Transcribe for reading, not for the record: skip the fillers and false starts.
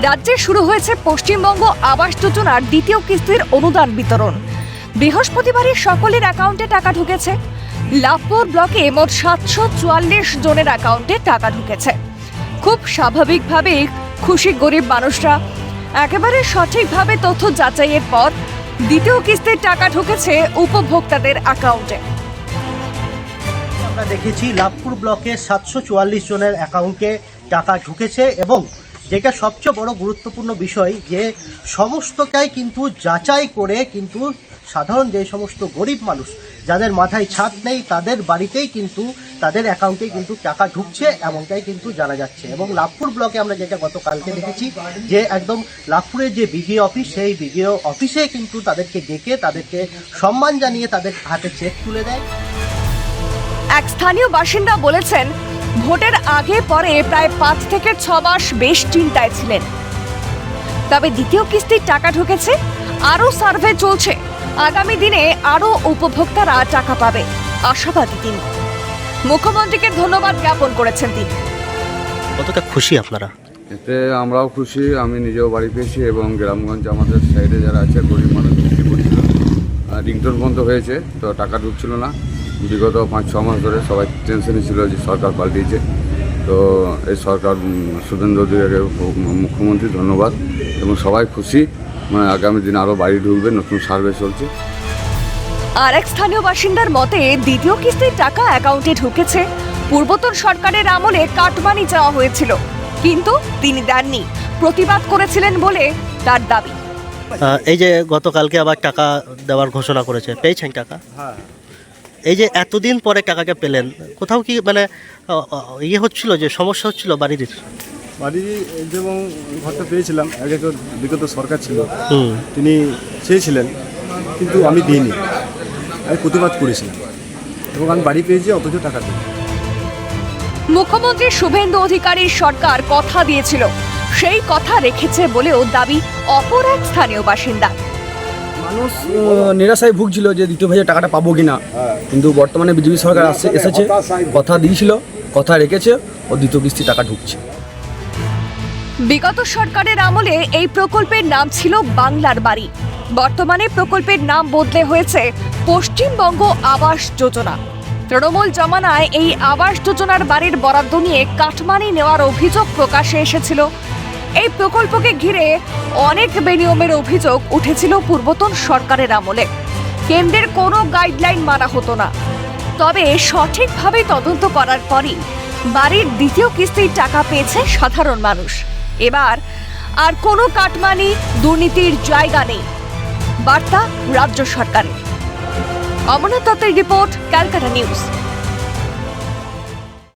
রাজ্যে শুরু হয়েছে পশ্চিমবঙ্গ আবাস যোজনার দ্বিতীয় কিস্তির অনুদান বিতরণ। বৃহস্পতিবারই সকলের অ্যাকাউন্টে টাকা ঢুকেছে। লাভপুর ব্লকে মোট 744 জনের অ্যাকাউন্টে টাকা ঢুকেছে। খুব স্বাভাবিকভাবেই খুশি গরিব মানুষরা। একেবারে সঠিকভাবে তথ্য যাচাইয়ের পর দ্বিতীয় কিস্তির টাকা ঢুকেছে উপভোক্তাদের অ্যাকাউন্টে। আমরা দেখেছি লাভপুর ব্লকে 744 জনের অ্যাকাউন্টে টাকা ঢুকেছে এবং যেটা সবচেয়ে বড় গুরুত্বপূর্ণ বিষয় যে সমস্তটাই কিন্তু যাচাই করে কিন্তু সাধারণ যে সমস্ত গরিব মানুষ যাদের মাথায় ছাদ নেই তাদের বাড়িতেই কিন্তু তাদের অ্যাকাউন্টে কিন্তু টাকা ঢুকছে এমনটাই কিন্তু জানা যাচ্ছে। এবং লাভপুর ব্লকে আমরা যেটা গতকালকে দেখেছি যে একদম লাভপুরের যে বিডিও অফিস সেই বিডিও অফিসে কিন্তু তাদেরকে ডেকে তাদেরকে সম্মান জানিয়ে তাদের হাতে চেক তুলে দেয়। এক স্থানীয় বাসিন্দা বলেছেন, ভোটের আগে পরে প্রায় 5 থেকে 6 মাস বেশ চিন্তায় ছিলেন। তবে দ্বিতীয় কিস্তির টাকা ঢুকেছে, আরও সার্ভে চলছে। আগামী দিনে আরও উপভোক্তারা টাকা পাবে, আশাবাদী তিনি। মুখ্যমন্ত্রীকে ধন্যবাদ জ্ঞাপন করেছেন তিনি। কতটা খুশি আপনারা? এতে আমরাও খুশি, আমি নিজেও বাড়ি পেয়েছি এবং গ্রামগঞ্জে আমাদের সাইডে যারা আছে গরিব মানুষ বৃষ্টি পড়ছিল, রিংটোন বন্ধ হয়েছে, তো টাকা ঢুকছিল না। বিগত 5-6 মাস ধরে সবাই টেনশনে ছিল যে সরকার পাল্টিয়েছে, তো এই সরকার শুভেন্দু অধিকারীকে মুখ্যমন্ত্রী ধন্যবাদ এবং সবাই খুশি। মানে আগামী দিন আরও বাড়ি ঢুকবে, নতুন সার্ভে চলছে। আর এক স্থানীয় বাসিন্দার মতে দ্বিতীয় কিস্তির টাকা অ্যাকাউন্টে ঢুকেছে। পূর্বতন সরকারের আমলে কাটমানি চাওয়া হয়েছিল, কিন্তু তিনি দেননি, প্রতিবাদ করেছিলেন বলে তার দাবি। এই যে গতকালকে আবার টাকা দেওয়ার ঘোষণা করেছে, পেয়েছেন টাকা? হ্যাঁ, এই যে এতদিন পরে টাকাকে পেলেন, কোথাও কি মানে ইয়ে হচ্ছিল যে সমস্যা হচ্ছিল বাড়ির? বাড়ি যেমন ঘরটা পেয়েছিলাম, আগে তো বিগত সরকার ছিল, হুম, তিনি চেয়েছিলেন কিন্তু আমি দিইনি, আমি প্রতিবাদ করেছিলাম এবং আমি বাড়ি পেয়েছি অথচ টাকা দিই। মুখ্যমন্ত্রী শুভেন্দু অধিকারীর সরকার কথা দিয়েছিল, সেই কথা রেখেছে বলেও দাবি অপর এক স্থানীয় বাসিন্দা। মানুষ নিরাশায় ভুগছিল যে দ্বিতীয় ভাইয়ের টাকাটা পাবো কিনা, কিন্তু বর্তমানে বিজেপি সরকার এসেছে, কথা দিয়েছিল, কথা রেখেছে, ও দ্বিতীয় কিস্তি টাকা ঢুকছে। বিগত সরকারের আমলে এই প্রকল্পের নাম ছিল বাংলার বাড়ি। বর্তমানে প্রকল্পের নাম বদলে হয়েছে পশ্চিমবঙ্গ আবাস যোজনা। তৃণমূল জমানায় এই আবাস যোজনার বাড়ির বরাদ্দ নিয়ে কাটমানি নেওয়ার অভিযোগ প্রকাশে এসেছিল। এই প্রকল্পকে ঘিরে অনেক বেনিয়মের অভিযোগ উঠেছিল পূর্বতন সরকারের আমলে। কেন্দ্রের কোনো গাইডলাইন মানা হতো না। তবে সঠিকভাবে তদন্ত করার পরই বাড়ির দ্বিতীয় কিস্তির টাকা পেয়েছে সাধারণ মানুষ। এবার আর কোনো কাটমানি দুর্নীতির জায়গা নেই, বার্তা রাজ্য সরকারের। অমরনাথ দত্তের রিপোর্ট, ক্যালকাটা নিউজ।